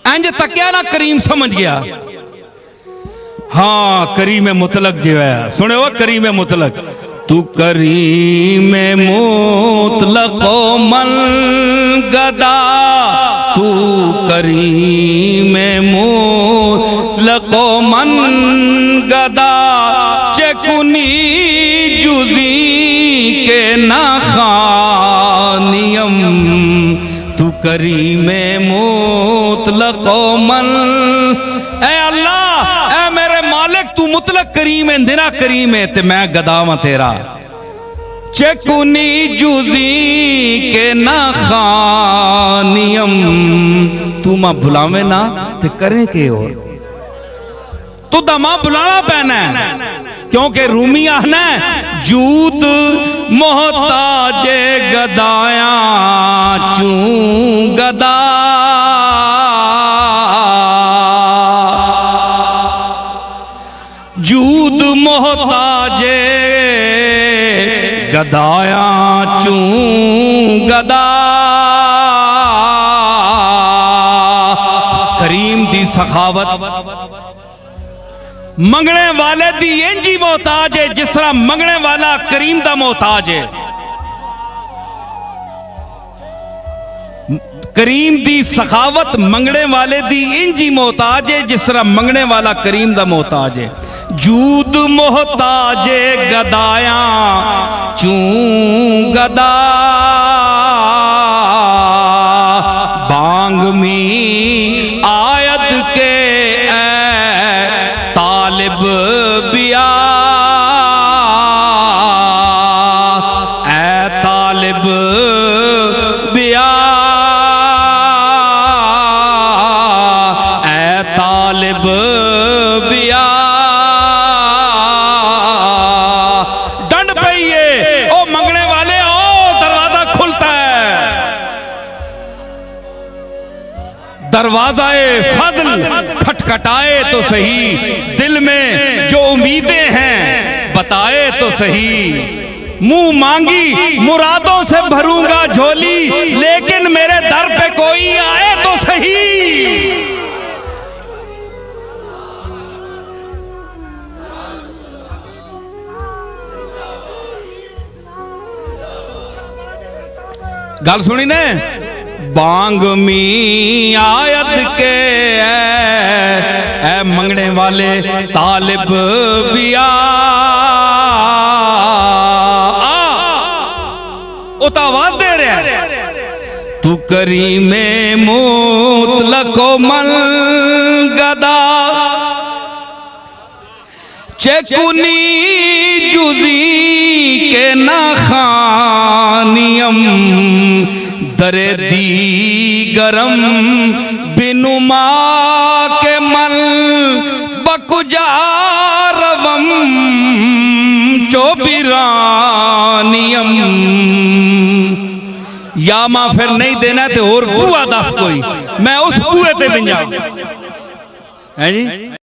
इंज तकिया ना करीम समझ गया। हाँ करीम मुतलक जो है सुने वो करीम मुतलक तू करीम मुतलक मन गदा तू करीम मुतलक मन गदा चकुनी जुदी के ना खानियम तू करीम मुतलक मन। ए अल्लाह ए मेरे मालिक तू मुतलक करीम है दिना करीम है ते मैं गदावा तेरा चकुनी जुदी के ना खानियम तू मां बुलावे ना ते करें के और तू दमा बुलाना पैना है क्योंकि रूमी आना जूद मोहताजे गदाया चू गदा जूद मोहताजे गदाया चू गदा। करीम दी सखावत मंगने वाले दी इंजी मोहताज है जिस तरह मंगने वाला करीम दा मोहताज है। करीम दी सखावत मंगने वाले दी इंजी मोहताज है जिस तरह मंगने वाला करीम दा मोहताज है। जूद मोहताजे गदाया चू गदा बांग में आयत के तालिब बिया ए तालिब बिया ए तालिब बिया डंड पइए ओ मंगने वाले आओ दरवाजा खुलता है। दरवाजा फजल खटखटाए तो सही दिल में जो उम्मीदें हैं बताए तो सही। मुंह मांगी मुरादों से भरूंगा झोली लेकिन मेरे दर पे कोई आए तो सही। गल सुनी ने बांग मी आयत के ए मंगने वाले तालिब बिया उतावाज दे रहे तू करीम मुतलक मन गदा चकुनी जुदी के ना खानियम दरे दी गरम बिनुमा के मल बकुजारवम चोबिरानियम। या मां फिर नहीं देना तो और बुआ दस कोई मैं उस बुए ते बिंजा है जी।